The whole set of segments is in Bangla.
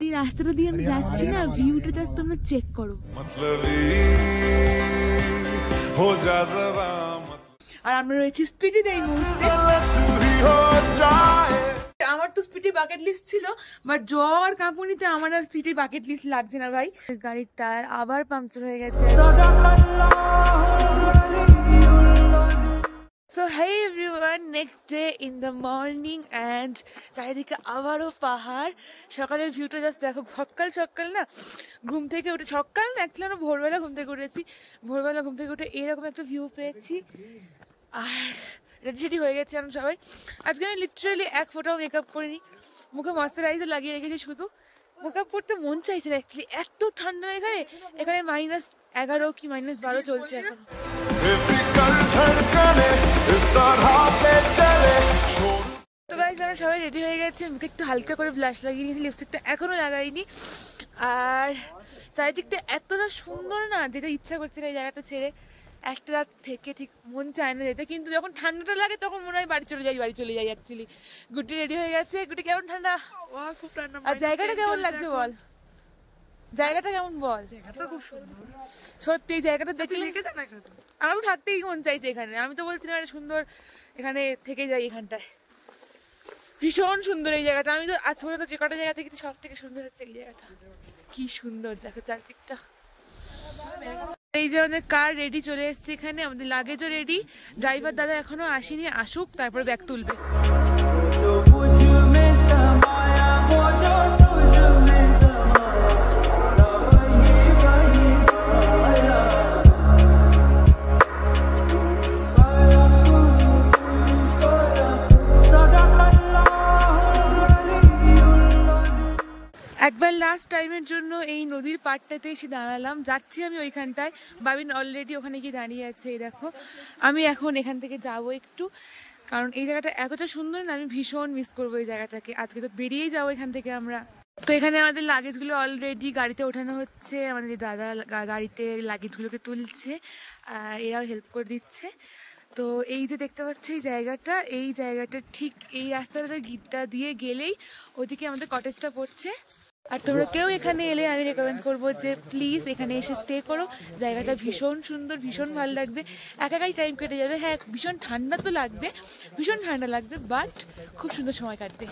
এই রাস্তাটা দিয়ে আমি যাচ্ছি না, ভিউটা জাস্ট তোমরা চেক করো। আর আমরা রয়েছি স্পিডিতে এই মুহূর্তে। আমার তো স্পিডি বাকেট লিস্ট ছিল, বাট জ্বর কাঁপুনিতে আমার আর স্পিডি বাকেট লিস্ট লাগছে না ভাই। গাড়ির টায়ার আবার পাংচার হয়ে গেছে। So hey everyone, next day in the morning and চারিদিকে আবারও পাহাড়। সকালের ভিউটা জাস্ট দেখো, সকাল সকাল না ঘুম থেকে উঠে, সকাল না অ্যাকচুয়ালি আমরা ভোরবেলা ঘুম থেকে উঠেছি, ভোরবেলা ঘুম থেকে উঠে এরকম একটা ভিউ পেয়েছি। আর রেডি হয়ে গেছি আমরা সবাই। আজকে আমি লিটারালি এক ফোঁটাও মেকআপ করিনি, মুখে ময়শ্চারাইজার লাগিয়ে রেখেছি শুধু। মেকআপ করতে মন চাইছে না অ্যাকচুয়ালি, এত ঠান্ডা এখানে। এখানে -11 কি -12 চলছে এখন। তো গাইস আমরা সবাই রেডি হয়ে গেছি, মুখে একটু হালকা করে ব্লাশ লাগিয়ে নিয়েছি, লিপস্টিকটা এখনো লাগাইনি। আর চারিদিকটা এতটা সুন্দর না, যেটা ইচ্ছা করছে না এই জায়গাটা ছেড়ে একটা রাত থেকে, ঠিক মন চায় না যেতে। কিন্তু যখন ঠান্ডাটা লাগে তখন মনে হয় বাড়ি চলে যাই অ্যাকচুয়ালি। গুটি রেডি হয়ে গেছে। গুটি কেমন ঠান্ডা? খুব ঠান্ডা। আর জায়গাটা কেমন লাগছে বল, জায়গাটা কেমন বল? খুব সুন্দর সত্যি, এই জায়গাটা দেখে আমার তো থাকতেই মন চাইছে এখানে। আমি তো বলছিলাম একটা সুন্দর, এখানে থেকে যাই এখানটায়। ভীষণ সুন্দর এই জায়গাটা। আমি তো আজ পর্যন্ত যে কটা জায়গা দেখেছি সব থেকে সুন্দর হচ্ছে এই জায়গাটা। কি সুন্দর দেখো চারদিকটা। এই যে আমাদের কার রেডি চলে এসছে এখানে, আমাদের লাগেজও রেডি। ড্রাইভার দাদা এখনো আসেনি, আসুক তারপরে ব্যাগ তুলবে। একবার লাস্ট টাইমের জন্য এই নদীর পাড়টাতে এসে দাঁড়ালাম, যাচ্ছি আমি ওইখানটায়। বাবিন অলরেডি ওখানে গিয়ে দাঁড়িয়ে আছে, এই দেখো। আমি এখন এখান থেকে যাবো একটু, কারণ এই জায়গাটা এতটা সুন্দর না, আমি ভীষণ মিস করবো এই জায়গাটাকে। আজকে তো বেরিয়েই যাবো এখান থেকে আমরা। তো এখানে আমাদের লাগেজগুলো অলরেডি গাড়িতে ওঠানো হচ্ছে, আমাদের দাদা গাড়িতে লাগেজগুলোকে তুলছে, আর এরাও হেল্প করে দিচ্ছে। তো এই যে দেখতে পাচ্ছি এই জায়গাটা ঠিক এই রাস্তাটা গিটটা দিয়ে গেলেই ওদিকে আমাদের কটেজটা পড়ছে। আর তোমরা কেউ এখানে এলে আমি রেকমেন্ড করবো যে প্লিজ এখানে এসে স্টে করো। জায়গাটা ভীষণ সুন্দর, ভীষণ ভালো লাগবে, একাই টাইম কেটে যাবে। হ্যাঁ ভীষণ ঠান্ডা তো লাগবে, ভীষণ ঠান্ডা লাগবে, বাট খুব সুন্দর সময় কাটবে।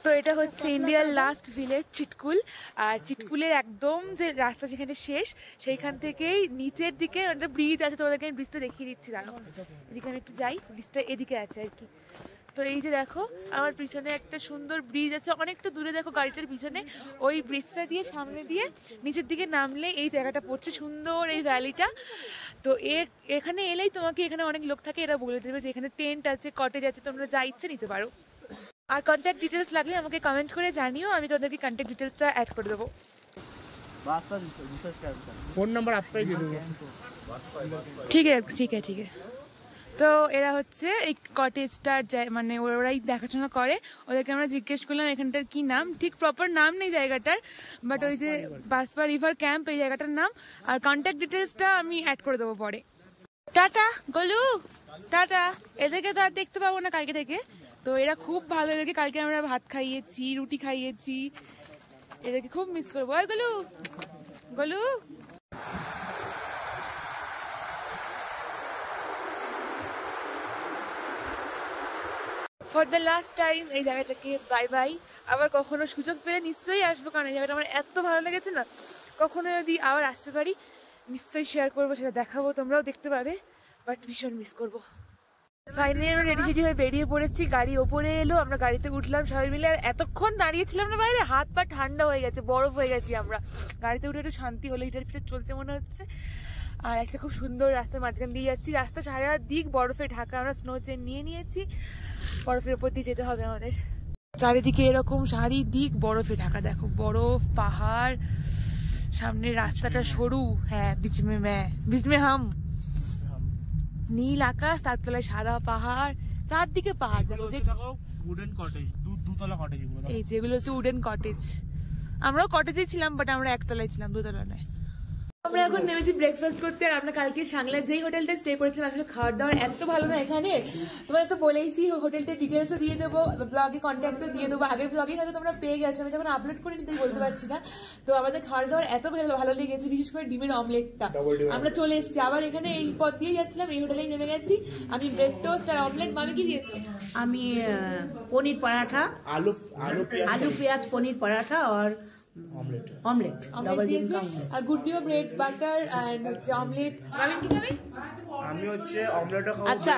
তো এটা হচ্ছে ইন্ডিয়ার লাস্ট ভিলেজ চিটকুল। আর চিটকুলের একদম যে রাস্তা যেখানে শেষ, সেইখান থেকেই নিচের দিকে একটা ব্রিজ আছে, তোমাদেরকে আমি ব্রিজটা দেখিয়ে দিচ্ছি। জানো এদিকে আমি একটু যাই, ব্রিজটা এদিকে আছে আর কি। তো এই যে দেখো আমার পিছনে একটা সুন্দর ব্রিজ আছে, অনেকটা দূরে দেখো গাড়িটার পিছনে। ওই ব্রিজটা দিয়ে সামনে দিয়ে নিচের দিকে নামলে এই জায়গাটা পড়ছে, সুন্দর এই ভ্যালিটা। তো এখানে এলেই তোমাকে, এখানে অনেক লোক থাকে, এরা বলে দেবে যে এখানে টেন্ট আছে, কটেজ আছে, তোমরা যা ইচ্ছে নিতে পারো। আর কন্ট্যাক্ট ডিটেলস লাগলে আমাকে কমেন্ট করে জানিও, আমি তোমাদেরকে কন্ট্যাক্ট ডিটেলসটা অ্যাড করে দেবো। ফোন নাম্বার আপনাই দিয়ে দেবো। ঠিক আছে ঠিক আছে ঠিক আছে। তো এরা হচ্ছে এই কটেজটার মানে ওরাই দেখাশোনা করে। ওদেরকে আমরা জিজ্ঞেস করলাম এখানটার কি নাম, ঠিক প্রপার নাম নেই জায়গাটার, বাট ওই যে বাসপা রিভার ক্যাম্প এই জায়গাটার নাম। আর কন্ট্যাক্ট ডিটেলসটা আমি অ্যাড করে দেবো পরে। Tata Golu, tata. এদেরকে তো আর দেখতে পাবো না কালকে থেকে। তো এরা খুব ভালো, এদেরকে কালকে আমরা ভাত খাইয়েছি, রুটি খাইয়েছি, এদেরকে খুব মিস করবো। ওই গলু, গলু। ফর দ্য লাস্ট টাইম এই জায়গাটাকে বাই বাই। আবার কখনো সুযোগ পেলে নিশ্চয়ই আসবো, কারণ এই জায়গাটা আমার এত ভালো লেগেছে না। কখনো যদি আবার আসতে পারি নিশ্চয়ই শেয়ার করবো, সেটা দেখাবো, তোমরাও দেখতে পাবে, বাট ভীষণ মিস করবো। ফাইনালি আমরা রেডি হয়ে বেরিয়ে পড়েছি, গাড়ি ওপরে এলো, আমরা গাড়িতে উঠলাম সবাই মিলে। আর এতক্ষণ দাঁড়িয়েছিলাম না বাইরে, হাত পা ঠান্ডা হয়ে গেছে, বরফ হয়ে গেছি আমরা। গাড়িতে উঠে একটু শান্তি হলো, হিটার ফিটার চলছে মনে হচ্ছে। আর একটা খুব সুন্দর রাস্তার মাঝখান দিয়ে যাচ্ছি, রাস্তা সারা দিক বরফে ঢাকা। আমরা স্নো চেন নিয়ে নিয়েছি, বরফের উপর দিয়ে যেতে হবে আমাদের। চারিদিকে এরকম চারিদিক বরফে ঢাকা, দেখো বরফ, পাহাড়, সামনের রাস্তাটা সরু। হ্যাঁ বিচমে হাম, নীল আকাশ, তার তলায় সারা পাহাড়, চারদিকে পাহাড়। দেখো যে উডেন কটেজ, দুতলা কটেজ, এই যেগুলো হচ্ছে উডেন কটেজ। আমরাও কটেজে ছিলাম, বাট আমরা একতলায় ছিলাম, দুতলা নয়। আমরা এখন নেমেছি ব্রেকফাস্ট করতে। আর আমরা কালকে সাংলায় যেই হোটেলটা স্টে করেছিলাম, আসলে খাওয়ার দাওয়ার এত ভালো না এখানে, তোমাদের তো বলেইছি, হোটেলটার ডিটেলসও দিয়ে দেবো, ব্লগে কন্ট্যাক্টও দিয়ে দেবো। আগের ব্লগে হয়তো তোমরা পেয়ে গেছো, আমি যখন আপলোড করিনি তাই বলতে পারছি না। তো আমাদের খাওয়ার দাওয়ার এত ভালো লেগেছে, বিশেষ করে ডিমের অমলেটটা। আমরা চলে এসেছি আবার এখানে, এই পথ দিয়ে যাচ্ছিলাম, এই হোটেলেই নেমে গেছি। আমি ব্রেড টোস্ট আর অমলেট। মামি কি দিয়েছো? আমি পনির পরাঠা, আলু পেঁয়াজ পনির পরাঠা আর অমলেট আর গুড্ডিও ব্রেড বাটার আর হচ্ছে অমলেট। মামি কি খাবে? আমি হচ্ছে অমলেটও খাবো। আচ্ছা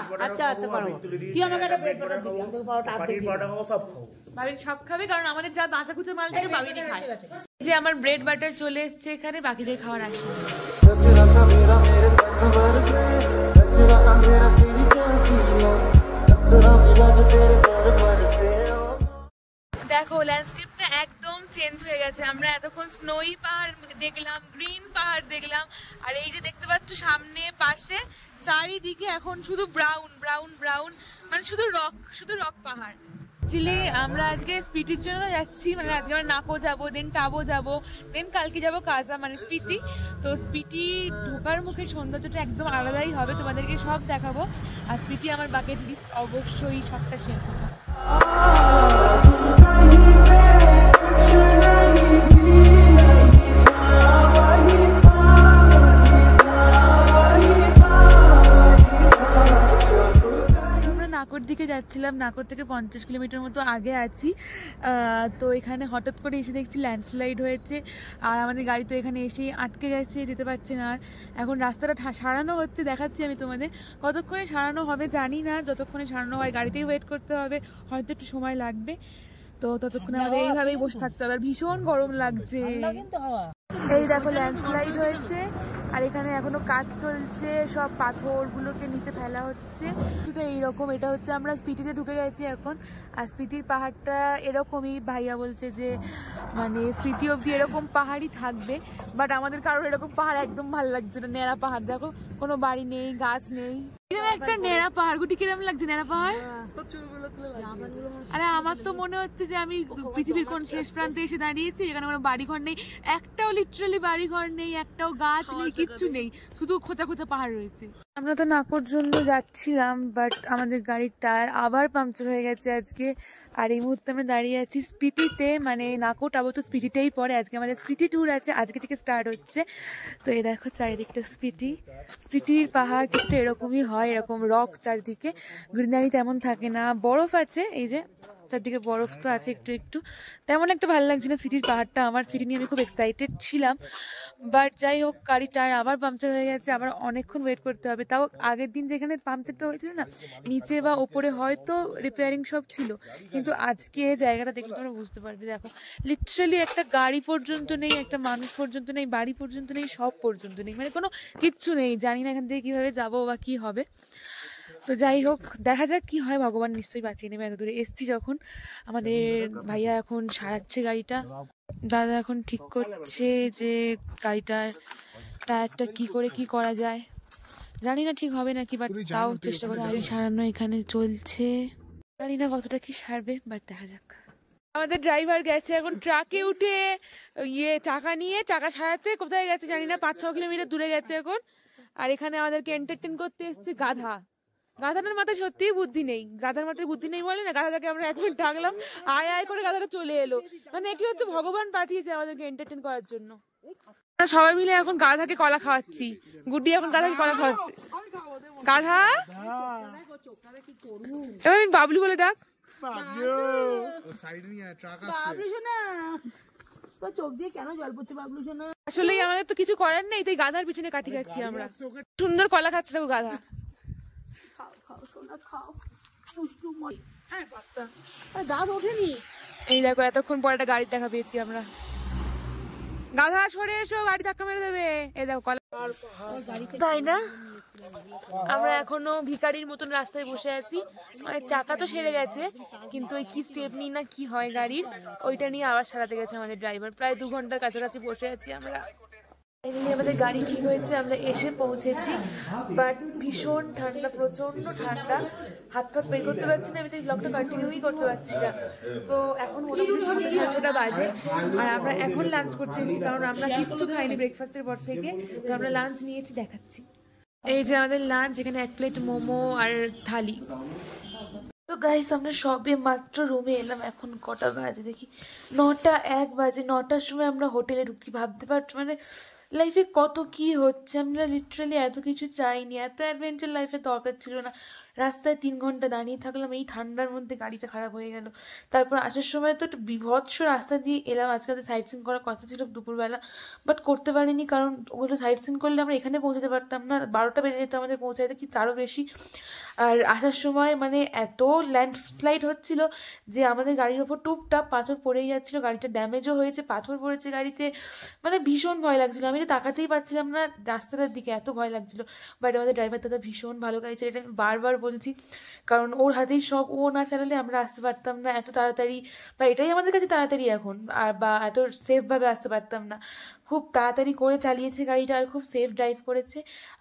পারো। তুই আমাকে একটা ব্রেড বাটার দিবি, আমি তোকে পরোটা আর দিবি। পরোটা খাবো, সব খাবো। বাবিন সব খাবে, কারণ আমাদের যা বাঁচা কুচা মাল থাকে বাবিনই খায়। যে আমার ব্রেড বাটার চলে এসেছে এখানে, বাকিদের খাওয়ার আসে। দেখো ল্যান্ডস্কেপটা একদম চেঞ্জ হয়ে গেছে। আমরা এতক্ষণ স্নোই পাহাড় দেখলাম, গ্রিন পাহাড় দেখলাম, আর এই যে দেখতে পাচ্ছ সামনে পাশে চারিদিকে এখন শুধু ব্রাউন ব্রাউন ব্রাউন, মানে শুধু রক পাহাড়। অ্যাকচুয়ালি আমরা আজকে স্পিতির জন্য যাচ্ছি, মানে আজকে আমরা নাকো যাবো, দেন টাবো যাবো, দেন কালকে যাবো কাজা মানে স্পিতি। তো স্পিতি ঢোকার মুখে সৌন্দর্যটা একদম আলাদাই হবে, তোমাদেরকে সব দেখাবো। আর স্পিতি আমার বাকেট লিস্ট অবশ্যই সবটা শেয়ার করবো। নাকোর দিকে যাচ্ছিলাম, নাকোর থেকে 50 কিলোমিটার মতো আগে আছি। তো এখানে হঠাৎ করে এসে দেখছি ল্যান্ডস্লাইড হয়েছে, আর আমাদের গাড়ি তো এখানে এসেই আটকে গেছে, যেতে পারছে না। আর এখন রাস্তাটা সারানো হচ্ছে, দেখাচ্ছি আমি তোমাদের। কতক্ষণে সারানো হবে জানি না, যতক্ষণে সারানো হয় গাড়িতেই ওয়েট করতে হবে, হয়তো একটু সময় লাগবে। তো ততক্ষণে আমাদের এইভাবেই বসে থাকতে হবে। আর ভীষণ গরম লাগছে। এই দেখো ল্যান্ডস্লাইড হয়েছে, আর এখানে এখনো কাজ চলছে, সব পাথরগুলোকে নিচে ফেলা হচ্ছে। এটা এইরকম, এটা হচ্ছে আমরা স্পিতিতে ঢুকে গেছি এখন। আর স্পিতির পাহাড়টা এরকমই, ভাইয়া বলছে যে মানে স্পিতি অবধি এরকম পাহাড়ই থাকবে, বাট আমাদের কারোর এরকম পাহাড় একদম ভালো লাগছে না। নেড়া পাহাড়, দেখো কোনো বাড়ি নেই, গাছ নেই, এরকম একটা নেড়া পাহাড়। গুটি কিরম লাগছে নেড়া পাহাড়? আরে আমার তো মনে হচ্ছে যে আমি পৃথিবীর কোন শেষ প্রান্তে এসে দাঁড়িয়েছি, এখানে কোনো বাড়িঘর নেই, একটাও লিটারালি বাড়িঘর নেই, একটাও গাছ নেই, কিচ্ছু নেই, শুধু খোঁচা খোঁচা পাহাড় রয়েছে। আমরা তো নাকোর জন্য যাচ্ছিলাম, বাট আমাদের গাড়ির টায়ার আবার পাংচার হয়ে গেছে আজকে। আর এই মুহূর্তে আমরা দাঁড়িয়ে আছি স্পিতিতে, মানে নাকো টাবো তো স্পিতিতেই পড়ে। আজকে আমাদের স্পিতি ট্যুর আছে, আজকে থেকে স্টার্ট হচ্ছে। তো এই দেখো চারিদিকটা স্পিতির পাহাড় কিন্তু এরকমই হয়, এরকম রক চারিদিকে, গ্রিনারি তেমন থাকে না, বরফ আছে, এই যে চারদিকে বরফ তো আছে একটু একটু, তেমন একটা ভালো লাগছে না স্পিতির পাহাড়টা আমার। স্পিতি নিয়ে আমি খুব এক্সাইটেড ছিলাম, বাট যাই হোক গাড়ির টায়ার আবার পাংচার হয়ে গেছে, আবার অনেকক্ষণ ওয়েট করতে হবে। তাও আগের দিন যেখানে পাংচারটা হয়েছিল না, নিচে বা ওপরে হয়তো রিপেয়ারিং সব ছিল, কিন্তু আজকে জায়গাটা দেখলে তোমরা বুঝতে পারবে। দেখো লিটারালি একটা গাড়ি পর্যন্ত নেই, একটা মানুষ পর্যন্ত নেই, বাড়ি পর্যন্ত নেই, সব পর্যন্ত নেই, মানে কোনো কিচ্ছু নেই। জানি না এখান থেকে কীভাবে যাবো বা কী হবে। তো যাই হোক দেখা যাক কি হয়, ভগবান নিশ্চয়ই বাঁচিয়ে নেবে। এত দূরে এসছি যখন। আমাদের ভাইয়া এখন সারাচ্ছে গাড়িটা, দাদা এখন ঠিক করছে যে গাড়িটার টায়ারটা কি করা যায়। জানি না ঠিক হবে নাকি, বাট তাও চেষ্টা করছি সারানো। এখানে চলছে, জানি না কতটা কি সারবে, বাট দেখা যাক। আমাদের ড্রাইভার গেছে এখন ট্রাকে উঠে, চাকা নিয়ে, চাকা সারাতে কোথায় গেছে জানি না, 5-6 কিলোমিটার দূরে গেছে এখন। আর এখানে আমাদেরকে এন্টারটেন করতে এসছে গাধাটার মাথায় সত্যিই বুদ্ধি নেই। গাধার মাথায় বুদ্ধি নেই বলে না, গাধাটাকে আমরা এখন ডাকলাম, আয় আয় করে গাধাটা চলে এলো। মানে কি হচ্ছে, ভগবান পাঠিয়েছে আমাদেরকে এন্টারটেন করার জন্য। আমরা সবাই মিলে এখন গাধাকে কলা খাওয়াচ্ছি। গুড্ডি এখন গাধাকে কলা খাওয়াচ্ছে। গাধা এবার বাবলু বলে ডাক। আসলেই আমাদের তো কিছু করার নেই, তাই গাধার পিছনে কাটি খাচ্ছি আমরা। সুন্দর কলা খাচ্ছে দেখো গাধা। এই দেখো এতক্ষণ পরে একটা গাড়ির দেখা পেয়েছি আমরা। গাধা সরে এসো, গাড়ি ধাক্কা মেরে দেবে। এই দেখো কলা, তাই না? আমরা এখনো ভিখারির মতন রাস্তায় বসে আছি। মানে চাকা তো সেরে গেছে, কিন্তু ওই কি স্টেপ নিই না কি হয় গাড়ির, ওইটা নিয়ে আবার সারাতে গেছে আমাদের ড্রাইভার। প্রায় 2 ঘন্টার কাছাকাছি বসে আছি আমরা। আমাদের গাড়ি ঠিক হয়েছে, আমরা এসে পৌঁছেছি, বাট ভীষণ ঠান্ডা, প্রচন্ড ঠান্ডা, হাত ফাত বের করতে পারছি না, আমি তো ব্লগটা কন্টিনিউই করতে পারছি না। তো এখন মোটামুটি 6:30 বাজে, আর আমরা এখন লাঞ্চ করতে এসেছি, কারণ আমরা কিচ্ছু খাইনি ব্রেকফাস্টের পর থেকে, তো আমরা লাঞ্চ নিয়েছি, দেখাচ্ছি। এই যে আমাদের লাঞ্চ, এখানে 1 প্লেট মোমো আর থালি। তো গাইস আমরা সবে মাত্র রুমে এলাম, এখন কটা বাজে দেখি, 9:01 বাজে। 9টার সময় আমরা হোটেলে ঢুকছি, ভাবতে পারছো মানে লাইফে কত কি হচ্ছে। আমরা লিটারালি এত কিছু চাইনি, এত অ্যাডভেঞ্চার লাইফে দরকার ছিল না। রাস্তায় 3 ঘন্টা দাঁড়িয়ে থাকলাম, এই ঠান্ডার মধ্যে গাড়িটা খারাপ হয়ে গেল। তারপর আসার সময় তো একটা বিভৎস রাস্তা দিয়ে এলাম, আজকে সাইট সিন করার কথা ছিল দুপুরবেলা, বাট করতে পারিনি, কারণ ওগুলো সাইট সিন করলে আমরা এখানে পৌঁছাতে পারতাম না, 12টা বেজে যেত আমাদের পৌঁছাতে, কি তারও বেশি। আর আসার সময় মানে এত ল্যান্ডস্লাইড হচ্ছিল যে আমাদের গাড়ির ওপর টুপটাপ পাথর পড়েই যাচ্ছিলো, গাড়িটা ড্যামেজও হয়েছে, পাথর পড়েছে গাড়িতে, মানে ভীষণ ভয় লাগছিল। আমি তো তাকাতেই পারছিলাম না রাস্তাটার দিকে, এত ভয় লাগছিল। বাট আমাদের ড্রাইভার দাদা ভীষণ ভালো গাড়ি চালায়, এটা আমি বারবার বলছি, কারণ ওর হাতেই সব, ও না চালালে আমরা আসতে পারতাম না এত তাড়াতাড়ি, বা এটাই আমাদের কাছে তাড়াতাড়ি এখন, আর বা এত সেফভাবে আসতে পারতাম না। খুব তাড়াতাড়ি করে চালিয়েছে গাড়িটা, আর খুব সেফ ড্রাইভ করেছে।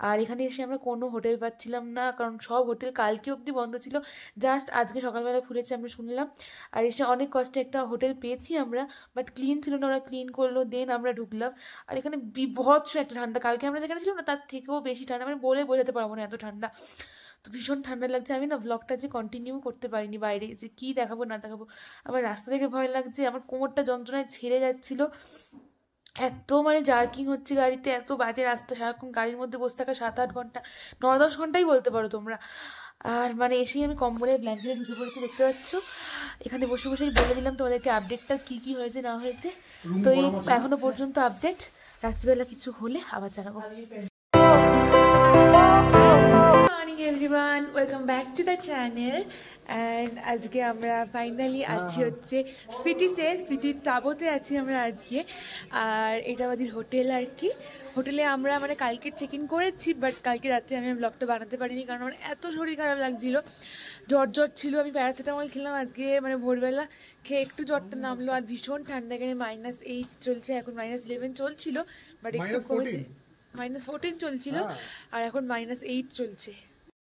আর এখানে এসে আমরা কোনো হোটেল পাচ্ছিলাম না, কারণ সব হোটেল কালকে অবধি বন্ধ ছিল, জাস্ট আজকে সকালবেলা খুলেছে আমরা শুনলাম। আর এসে অনেক কষ্টে একটা হোটেল পেয়েছি আমরা, বাট ক্লিন ছিল না, ওরা ক্লিন করলো, দেন আমরা ঢুকলাম। আর এখানে বিভৎস একটা ঠান্ডা, কালকে আমরা যেখানে ছিলাম না তার থেকেও বেশি ঠান্ডা, মানে বলে বোঝাতে পারবো না এত ঠান্ডা। তো ভীষণ ঠান্ডা লাগছে, আমি না ব্লগটা যে কন্টিনিউ করতে পারিনি, বাইরে যে কী দেখাবো না দেখাবো, আমার রাস্তা থেকে ভয় লাগছে, আমার কোমরটা যন্ত্রণায় ছেড়ে যাচ্ছিলো, এত মানে জার্কিং হচ্ছে গাড়িতে, এত বাজে রাস্তা, সারাক্ষণ গাড়ির মধ্যে বসে থাকা, 7-8 ঘন্টা, 9-10 ঘন্টাই বলতে পারো তোমরা। আর মানে এসেই আমি কম্বলে ব্ল্যাঙ্কেটে ঢুকে পড়েছি, দেখতে পাচ্ছ। এখানে বসে বসেই বলে দিলাম তোমাদেরকে আপডেটটা কী কী হয়েছে না হয়েছে। তো এই এখনো পর্যন্ত আপডেট, রাত্রিবেলা কিছু হলে আবার জানাবো। Morning everyone, welcome back to the channel. And আজকে আমরা ফাইনালি আছি হচ্ছে স্পিটির টাবোতে আছি আমরা আজকে। আর এটা আমাদের হোটেল আর কি। হোটেলে আমরা মানে কালকে চেক ইন করেছি, বাট কালকে রাত্রে আমি ব্লগটা বানাতে পারিনি, কারণ আমার এত শরীর খারাপ লাগছিলো, জ্বর ছিল। আমি প্যারাসিটামল খেলাম আজকে, মানে ভোরবেলা খেয়ে একটু জ্বরটা নামলো, আর ভীষণ ঠান্ডা, এখানে -8 চলছে, এখন -11 চলছিল, বাট একটু কমেছে, -14 চলছিল, আর এখন -8 চলছে।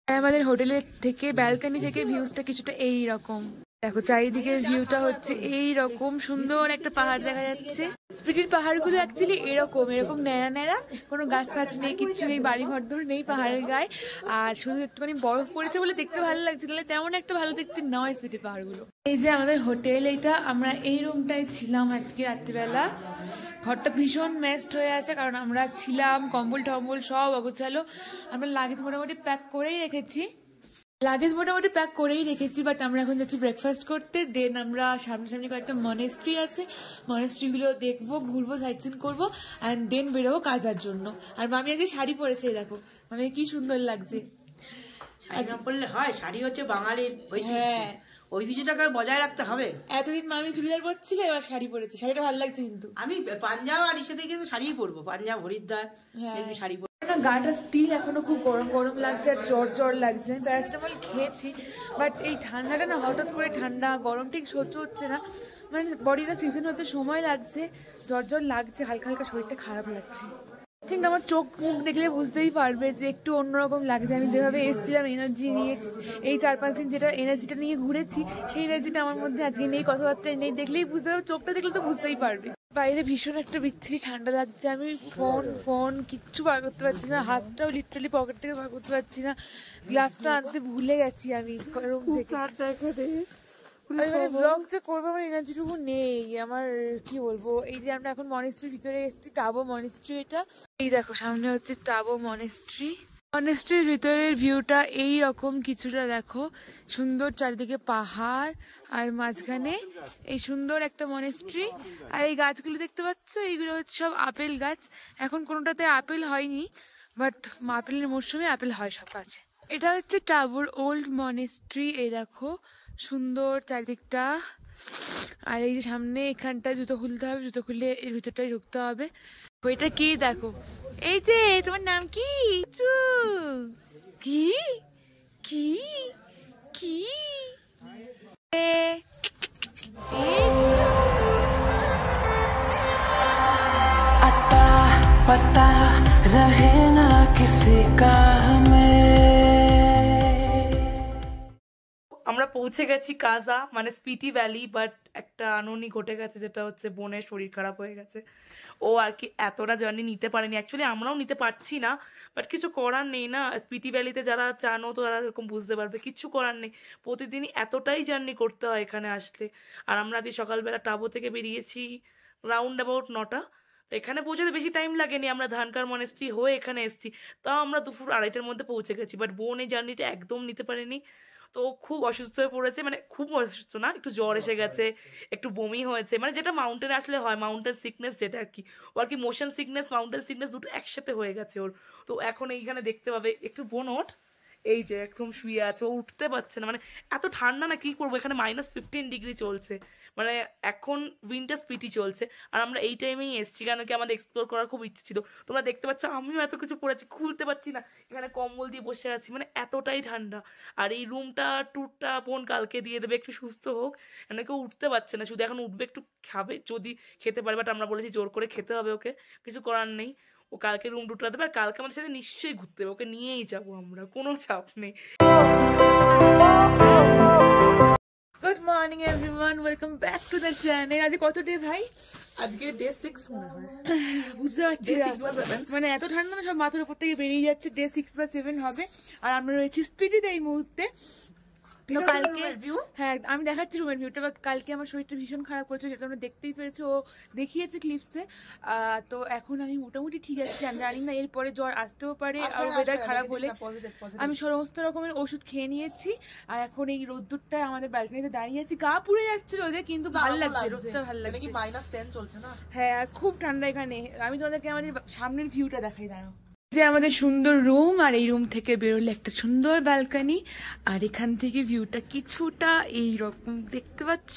আমাদের হোটেলের থেকে ব্যালকনি থেকে ভিউজটা কিছুটা এই রকম, দেখো চারিদিকের ভিউটা হচ্ছে এই রকম সুন্দর, একটা পাহাড় দেখা যাচ্ছে। স্পিটির পাহাড়গুলো অ্যাকচুয়ালি এরকম ন্যাড়া ন্যাড়া, কোনো গাছ ফাছ নেই, কিচ্ছু নেই, বাড়ি ঘরদোর নেই পাহাড়ের গায়ে, আর শুধু একটুখানি বরফ পড়েছে বলে দেখতে ভালো লাগছে, তাহলে তেমন একটা ভালো দেখতে নয় স্পিটির পাহাড়গুলো। এই যে আমাদের হোটেল, এটা আমরা এই রুমটায় ছিলাম আজকে রাত্রিবেলা। ঘরটা ভীষণ মেস্ট হয়ে আছে, কারণ আমরা ছিলাম, কম্বল টম্বল সব অগোছালো। আমরা লাগেজ মোটামুটি প্যাক করেই রেখেছি, বাট আমরা এখন যাচ্ছি ব্রেকফাস্ট করতে। দেন আমরা সামনাসামনি কয়েকটা মনেস্ট্রি আছে, মনেস্ট্রিগুলো দেখবো, ঘুরবো, সাইট সিন করবো, অ্যান্ড দেন বেরোবো কাজার জন্য। আর মামি আজকে শাড়ি পরেছে, দেখো মামি কি সুন্দর লাগছে। শাড়ি না পরলে হয়, শাড়ি হচ্ছে বাঙালির ঐতিহ্যটাকে বজায় রাখতে হবে। এতদিন মামি চুড়িদার পরছিল, এবার শাড়ি পরেছে, শাড়িটা ভালো লাগছে। কিন্তু আমি পাঞ্জাব আর ইসে থেকে শাড়িই পরবো, পাঞ্জাব হরিদ্বার শাড়ি পরবো। গাটা স্টিল এখনো খুব গরম গরম লাগছে, আর জ্বর লাগছে। আমি প্যারাসিটামল খেয়েছি, বাট এই ঠান্ডাটা না, হঠাৎ করে ঠান্ডা গরম ঠিক সহ্য হচ্ছে না, মানে বডিটা সিজন হতে সময় লাগছে, জ্বর লাগছে, হালকা হালকা শরীরটা খারাপ লাগছে। ঠিক আমার চোখ মুখ দেখলে বুঝতেই পারবে যে একটু অন্যরকম লাগছে। আমি যেভাবে এসেছিলাম এনার্জি নিয়ে, এই 4-5 দিন যেটা এনার্জিটা নিয়ে ঘুরেছি, সেই এনার্জিটা আমার মধ্যে আজকে নেই, কথাবার্তায় নেই, দেখলেই বুঝতে পারবে, চোখটা দেখলে তো বুঝতেই পারবে। বাইরে ভীষণ একটা বিচ্ছিরি ঠান্ডা লাগছে, আমি ফোন কিচ্ছু বার করতে পারছি না, হাতটাও লিটারালি পকেট থেকে বার করতে পারছি না, গ্লাসটা আনতে ভুলে গেছি আমি রুম থেকে। মানে ব্লগ যে করবো আমার এনার্জিটুকু নেই, আমার কি বলবো। এই যে আমরা এখন মনেস্ট্রির ভিতরে এসেছি, টাবো মনেস্ট্রি এটা, এই দেখো সামনে হচ্ছে টাবো মনেস্ট্রির ভিতরের ভিউটা এই রকম কিছুটা, দেখো সুন্দর, চারিদিকে পাহাড়, আর মাঝখানে এই সুন্দর একটা মনেস্ট্রি। আর এই গাছগুলো দেখতে পাচ্ছ, এইগুলো হচ্ছে সব আপেল গাছ। এখন কোনোটাতে আপেল হয়নি, বাট আপেলের মরশুমে আপেল হয় সব গাছে। এটা হচ্ছে টাবোর ওল্ড মনেস্ট্রি, এই দেখো সুন্দর চারিদিকটা। আর এই যে সামনে এখানটা জুতো খুলতে হবে, জুতো খুলে এর ভিতরটাই ঢুকতে হবে। ওইটা কি দেখো, এই যে তোমার নাম কি? কি কি কি पता रहे ना किसी का हमें। আমরা পৌঁছে গেছি কাজা মানে স্পিটি ভ্যালি, বাট একটা আননি ঘটে গেছে, যেটা হচ্ছে বোনের শরীর খারাপ হয়ে গেছে। ও আর কি এতটা জার্নি নিতে পারেনি, অ্যাকচুয়ালি আমরাও নিতে পারছি না, বাট কিছু করার নেই না। স্পিটি ভ্যালিতে যারা চানো তো তারা এরকম বুঝতে পারবে, কিছু করার নেই, প্রতিদিনই এতটাই জার্নি করতে হয় এখানে আসলে। আর আমরা আজ সকালবেলা টাবো থেকে বেরিয়েছি রাউন্ড অ্যাবাউট 9টা, এখানে পৌঁছাতে বেশি টাইম লাগেনি, আমরা ধানকার মনেস্ট্রি হয়ে এখানে এসেছি, তাও আমরা দুপুর 2:30টার মধ্যে পৌঁছে গেছি। বাট বোন এই জার্নিটা একদম নিতে পারেনি, তো খুব অসুস্থ হয়ে পড়েছে, মানে খুব অসুস্থ না, একটু জ্বর এসে গেছে, একটু বমি হয়েছে, মানে যেটা মাউন্টেনে আসলে হয়, মাউন্টেন সিকনেস যেটা আর কি, ও আর কি মোশন সিকনেস মাউন্টেন সিকনেস দুটো একসাথে হয়ে গেছে ওর। তো এখন এইখানে দেখতে পাবে, একটু বোন ওঠ, এই যে একদম শুয়ে আছে, ও উঠতে পারছে না, মানে এত ঠান্ডা না, কি করবো, এখানে -15 ডিগ্রি চলছে, মানে এখন উইন্টার স্পিটি চলছে, আর আমরা এই টাইমেই এসেছি কেন কি আমাদের এক্সপ্লোর করার খুব ইচ্ছে ছিল। তোমরা দেখতে পাচ্ছ আমিও এত কিছু পড়েছি, খুলতে পারছি না, এখানে কম্বল দিয়ে বসে আছি, মানে এতটাই ঠান্ডা। আর এই রুমটা ট্যুরটা বোন কালকে দিয়ে দেবে, একটু সুস্থ হোক, মানে কেউ উঠতে পারছে না, শুধু এখন উঠবে, একটু খাবে যদি খেতে পারে, বাট আমরা বলেছি জোর করে খেতে হবে ওকে, কিছু করার নেই। ও কালকে রুম টুরটা দেবে, আর কালকে আমাদের সাথে নিশ্চয়ই ঘুরতে হবে, ওকে নিয়েই যাবো আমরা, কোনো চাপ নেই। Good morning everyone, welcome back to the channel. আজ কত ডে ভাই? আজকে ডে 6 মনে হয়, বুঝতে পারছি না, মানে এত ঠান্ডা না, সব মাথার উপর থেকে বেরিয়ে যাচ্ছে, ডে 6 বা 7 হবে। আর আমরা রয়েছি স্পিটিতে এই মুহূর্তে। তো কালকে হ্যাঁ আমি দেখাচ্ছি রুমের ভিউটা, বা কালকে আমার শরীরটা ভীষণ খারাপ করেছে, যেটা আমরা দেখতেই পেরেছো, ও দেখিয়েছে ক্লিপসে। তো এখন আমি মোটামুটি ঠিক আছে, আমি জানি না এরপরে জ্বর আসতেও পারে, আর ওয়েদার খারাপ হলে। আমি সমস্ত রকমের ওষুধ খেয়ে নিয়েছি, আর এখন এই রোদ্দুরটা আমাদের ব্যালকনিতে দাঁড়িয়ে আছি, গা পুড়ে যাচ্ছে রোদে, কিন্তু ভালো লাগছে, রোদটা ভালো লাগছে। -10 চলছে না? হ্যাঁ, আর খুব ঠান্ডা এখানে। আমি তোমাদেরকে আমাদের সামনের ভিউটা দেখাই, দাঁড়াও। যে আমাদের সুন্দর রুম, আর এই রুম থেকে বেরোলে একটা সুন্দর ব্যালকনি, আর এখান থেকে ভিউটা কিছুটা এইরকম দেখতে পাচ্ছ,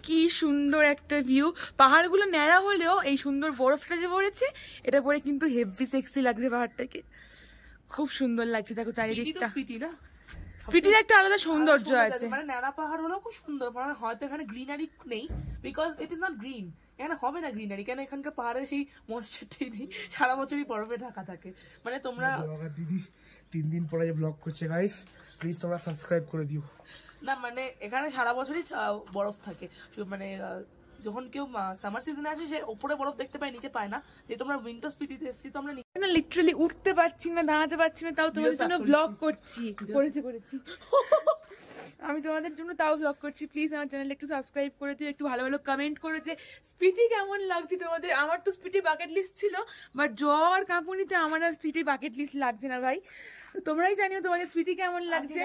কি সুন্দর একটা ভিউ। পাহাড়গুলো ন্যাড়া হলেও এই সুন্দর বরফটা যে পড়েছে, এটা পরে কিন্তু হেভি সেক্সি লাগছে পাহাড়টাকে, খুব সুন্দর লাগছে। দেখো চারিদিকটা, স্পিটির একটা আলাদা সৌন্দর্য আছে, মানে ন্যাড়া পাহাড় হলো খুব সুন্দর, মানে হয়তো এখানে গ্রিনারি নেই, because it is not green, এখানে হবে না গ্রিনারি, কেন এখানকার পাহাড়ে সেই ময়েশ্চারটাই নেই, সারা বছরই বরফে ঢাকা থাকে। মানে তোমরা দিদি 3 দিন পরে যে ব্লগ করছে গাইস, প্লিজ তোমরা সাবস্ক্রাইব করে দিও না, মানে এখানে সারা বছরই বরফ থাকে, মানে যখন কেউ সামার সিজনে আসে সে উপরে বরফ দেখতে পায়, নিচে পায় না। যে তোমরা উইন্টার স্পিটিতে এসেছি, তো আমরা না লিটারালি উঠতে পারছি না, দাঁড়াতে পারছি না, তাও তোমাদের জন্য ব্লগ করছি, করেছি আমি তোমাদের জন্য তাও ব্লগ করছি। প্লিজ আমার চ্যানেলে একটু সাবস্ক্রাইব করে দিও, একটু ভালো ভালো কমেন্ট করে যে স্পিটি কেমন লাগছে তোমাদের। আমার তো স্পিটি বাকেট লিস্ট ছিল, বাট জ্বর কাঁপুনিতে আমার আর স্পিটি বাকেট লিস্ট লাগছে না ভাই। তোমরাই জানিও তোমাদের স্পিটি কেমন লাগছে।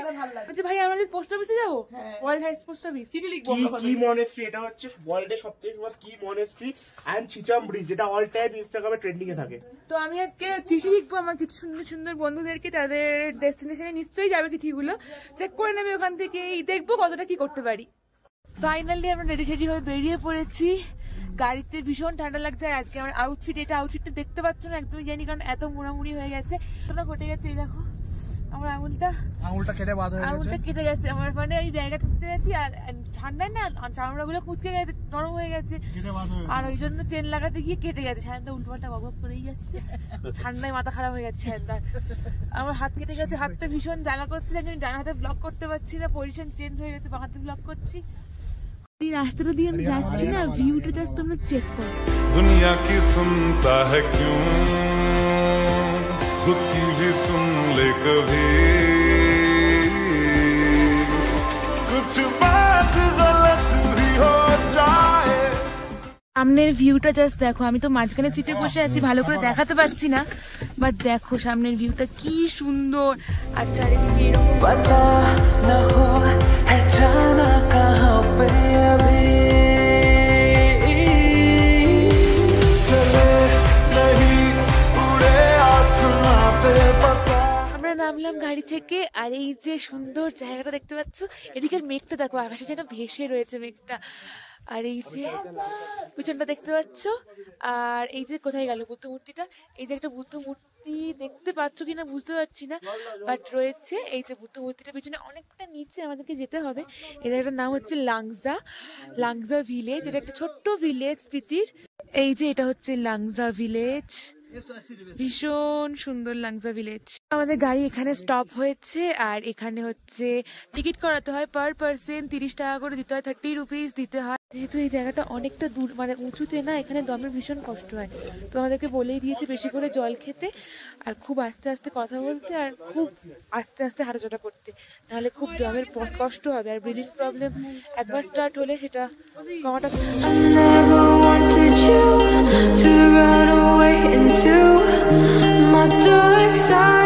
আচ্ছা ভাই, আমরা পোস্ট অফিসে যাবো, ওয়ার্ল্ড হাইস্ট পোস্ট অফিস, চিঠি লিখবো। কি মনেস্ট্রি, এটা হচ্ছে ওয়ার্ল্ডের সবথেকে ফেমাস কি মনেস্ট্রি এন্ড চিচাম ব্রিজ, যেটা অল টাইম ইনস্টাগ্রামে ট্রেন্ডিং এ থাকে। তো আমি আজকে চিঠি লিখবো আমার কিছু সুন্দর সুন্দর বন্ধুদেরকে, তাদের ডেস্টিনেশনে নিশ্চয়ই যাবে চিঠিগুলো, চেক করে নেবে ওখান থেকে, দেখবো কতটা কি করতে পারি। ফাইনালি আমরা রেডি টেডি হয়ে বেরিয়ে পড়েছি, গাড়িতে ভীষণ ঠান্ডা লাগছে। আর আজকে আমার আউটফিট, এটা আউটফিটটা দেখতে পাচ্ছ না, একদমই জানি, কারণ এত মোড়ামুড়ি হয়ে গেছে, ঘটনা ঘটে গেছে। এই দেখো আমার আঙুলটা কেটে গেছে আমার, মানে আমি ব্যাগটা টুকতে গেছি, আর ঠান্ডায় না চামড়া গুলো কুচকে গেছে, নরম হয়ে গেছে, আর ওই জন্য চেন লাগাতে গিয়ে কেটে গেছে। সায়নদা উল্টোপাল্টা বকবক করেই যাচ্ছে, ঠান্ডায় মাথা খারাপ হয়ে গেছে সায়নদার। আমার হাত কেটে গেছে, হাতটা ভীষণ জ্বালা করছে, আমি ডান হাতে ব্লগ করতে পারছি না, পজিশন চেঞ্জ হয়ে গেছে, বাঁ হাতে ব্লগ করছি। এই রাস্তাটা দিয়ে আমি যাচ্ছি না, ভিউটা জাস্ট তোমরা চেক করো। दुनिया की सुनता है क्यों, खुद की भी सुन ले कभी, कुछ बात गलत भी हो जाए। সামনের ভিউটা জাস্ট দেখো, আমি তো মাঝখানে সিটে বসে আছি, ভালো করে দেখাতে পারছি না, বাট দেখো সামনের ভিউটা কি সুন্দর, আর চারিদিকে এরকম पता न हो है जाना कहाँ पे अभी, चले नहीं उड़े आसमां पे पता। আমরা নামলাম গাড়ি থেকে, আর এই যে সুন্দর জায়গাটা দেখতে পাচ্ছ, এদিকের মেঘটা দেখো, আকাশে যেন ভেসে রয়েছে মেঘটা, আর এই যে পিছনটা দেখতে পাচ্ছ, আর এই যে কোথায় গেল বুদ্ধ মূর্তিটা, এই যে একটা বুদ্ধ মূর্তি দেখতে পাচ্ছ কিনা বুঝতে পারছি না, বাট রয়েছে এই যে বুদ্ধ মূর্তিটা পিছনে, অনেকটা নিচে আমাদেরকে যেতে হবে। এই জায়গাটার নাম হচ্ছে লাংজা ভিলেজ, এটা একটা ছোট্ট ভিলেজ স্পিতির। এই যে এটা হচ্ছে লাংজা ভিলেজ, ভীষণ সুন্দর লাংজা ভিলেজ। আমাদের গাড়ি এখানে স্টপ হয়েছে আর এখানে হচ্ছে টিকিট করাতে হয় পার পার্সন 30 টাকা করে দিতে হয়, 30 রুপিস দিতে হয়। যেহেতু এই জায়গাটা অনেকটা দূর মানে উঁচুতে না, এখানে দমের ভীষণ কষ্ট হয়, তো আমাদেরকে বলেই দিয়েছে বেশি করে জল খেতে আর খুব আস্তে আস্তে কথা বলতে আর খুব আস্তে আস্তে হাঁটাচলা করতে, নাহলে খুব দমের কষ্ট হবে। আর ব্রিদিং প্রবলেম একবার স্টার্ট হলে সেটা কমাটা I never wanted you to run away into my dark side.